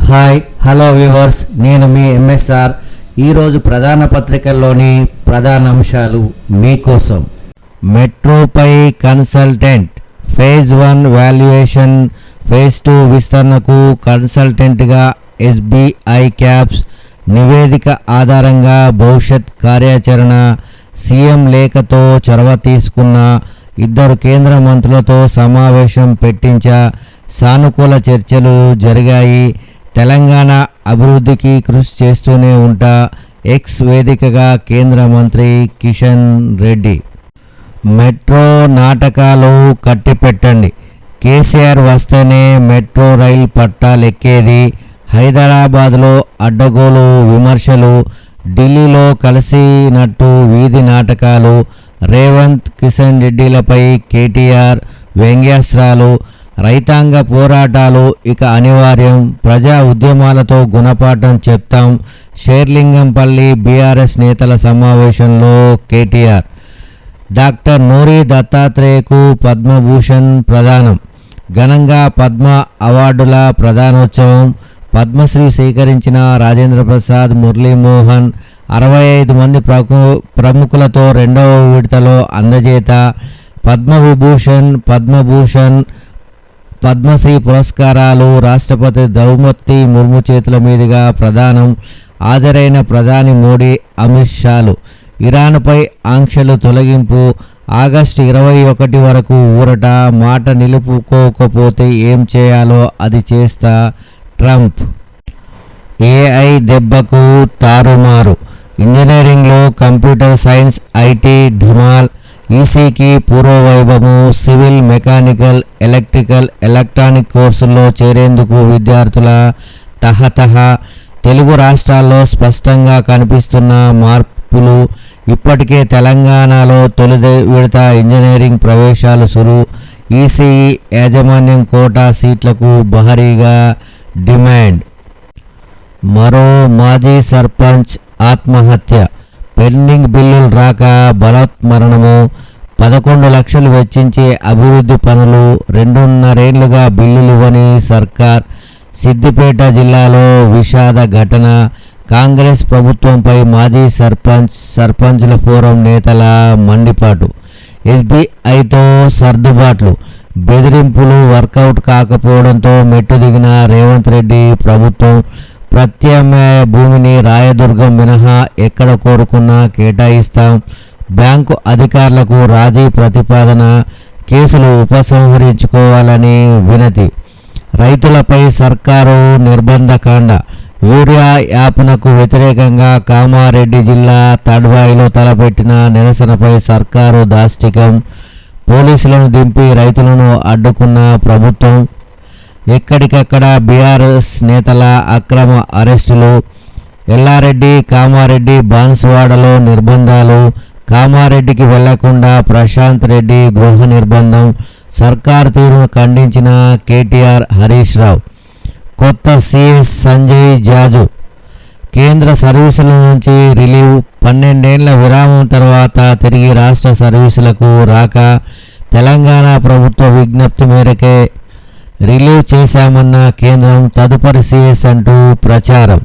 Hi hello viewers, నేను మీ MSR. ఈరోజు ప్రధాన పత్రికల్లోని ప్రధాన అంశాలు మీకోసం. మెట్రోపై కన్సల్టెంట్ ఫేజ్ 1 వాల్యుయేషన్, ఫేజ్ 2 విస్తరణకు కన్సల్టెంట్గా ఎస్బీఐ క్యాప్స్, నివేదిక ఆధారంగా భవిష్యత్ కార్యాచరణ, సీఎం లేఖతో చొరవ తీసుకున్న 2 కేంద్ర మంత్రులతో సమావేశం పెట్టించా, సానుకూల చర్చలు జరిగాయి, తెలంగాణ అభివృద్ధికి కృషి చేస్తూనే ఉంటా, ఎక్స్ వేదికగా కేంద్ర మంత్రి కిషన్ రెడ్డి. మెట్రో నాటకాలు కట్టిపెట్టండి, కేసీఆర్ వస్తేనే మెట్రో రైలు పట్టాలెక్కేది, హైదరాబాద్లో అడ్డగోలు విమర్శలు, ఢిల్లీలో కలిసినట్టు వీధి నాటకాలు, రేవంత్ కిషన్ రెడ్డిలపై కేటీఆర్ వ్యంగ్యాస్త్రాలు, రైతాంగ పోరాటాలు ఇక అనివార్యం, ప్రజా ఉద్యమాలతో గుణపాఠం చెప్తాం, షేర్లింగంపల్లి బీఆర్ఎస్ నేతల సమావేశంలో కేటీఆర్. డాక్టర్ నూరి దత్తాత్రేయకు పద్మభూషణ్ ప్రదానం, ఘనంగా పద్మ అవార్డుల ప్రదానోత్సవం, పద్మశ్రీ స్వీకరించిన రాజేంద్ర ప్రసాద్, మురళీమోహన్, 65 మంది ప్రముఖులతో 2వ విడతలో అందజేత, పద్మభూషణ్, పద్మశ్రీ పురస్కారాలు రాష్ట్రపతి ద్రౌపది ముర్ము చేతుల మీదుగా ప్రదానం, హాజరైన ప్రధాని మోడీ, అమిత్ షాలు. ఇరాన్పై ఆంక్షలు తొలగింపు, ఆగస్టు 21 వరకు ఊరట, మాట నిలుపుకోకపోతే ఏం చేయాలో అది చేస్తా ట్రంప్. ఏఐ దెబ్బకు తారుమారు, ఇంజనీరింగ్లో కంప్యూటర్ సైన్స్, ఐటీ ఢమాల్, ఈసీకి పూర్వవైభవం, సివిల్, మెకానికల్, ఎలక్ట్రికల్, ఎలక్ట్రానిక్ కోర్సుల్లో చేరేందుకు విద్యార్థుల తహతహ. తెలుగు రాష్ట్రాల్లో స్పష్టంగా కనిపిస్తున్న మార్పులు, ఇప్పటికే తెలంగాణలో తొలి విడత ఇంజనీరింగ్ ప్రవేశాలు సురు, ఈసీఈ యాజమాన్యం కోటా సీట్లకు భారీగా డిమాండ్. మరో మాజీ సర్పంచ్ ఆత్మహత్య, పెండింగ్ బిల్లులు రాక బలాత్మరణము, 11 లక్షలు వెచ్చించే అభివృద్ధి పనులు, 2.5 ఏళ్లుగా బిల్లులు ఇవ్వని సర్కార్. సిద్దిపేట జిల్లాలో విషాద ఘటన, కాంగ్రెస్ ప్రభుత్వంపై మాజీ సర్పంచ్ల ఫోరం నేతల మండిపాటు, ఎస్బీఐతో సర్దుబాట్లు, బెదిరింపులు వర్కౌట్ కాకపోవడంతో మెట్టు దిగిన రేవంత్ రెడ్డి ప్రభుత్వం. ప్రత్యామ్నాయ భూమిని రాయదుర్గం మినహా ఎక్కడ కోరుకున్నా కేటాయిస్తాం, బ్యాంకు అధికారులకు రాజీ ప్రతిపాదన, కేసులు ఉపసంహరించుకోవాలని వినతి. రైతులపై సర్కారు నిర్బంధకాండ, యూరియా యాప్నకు వ్యతిరేకంగా కామారెడ్డి జిల్లా తడ్వాయిలో తలపెట్టిన నిరసనపై సర్కారు దాష్టికం, పోలీసులను దింపి రైతులను అడ్డుకున్న ప్రభుత్వం. ఎక్కడికక్కడ బీఆర్ఎస్ నేతల అక్రమ అరెస్టులు, ఎల్లారెడ్డి, కామారెడ్డి, బాన్సువాడలో నిర్బంధాలు, కామారెడ్డికి వెళ్లకుండా ప్రశాంత్ రెడ్డి గృహ నిర్బంధం, సర్కారు తీరును ఖండించిన కేటీఆర్, హరీష్ రావు. కొత్త సీఎస్ సంజయ్ జాజు, కేంద్ర సర్వీసుల నుంచి రిలీవ్, 12 ఏళ్ల విరామం తర్వాత తిరిగి రాష్ట్ర సర్వీసులకు రాక, తెలంగాణ ప్రభుత్వ విజ్ఞప్తి మేరకే రిలీవ్ చేశామన్న కేంద్రం, తదుపరి సీఎస్ అంటూ ప్రచారం.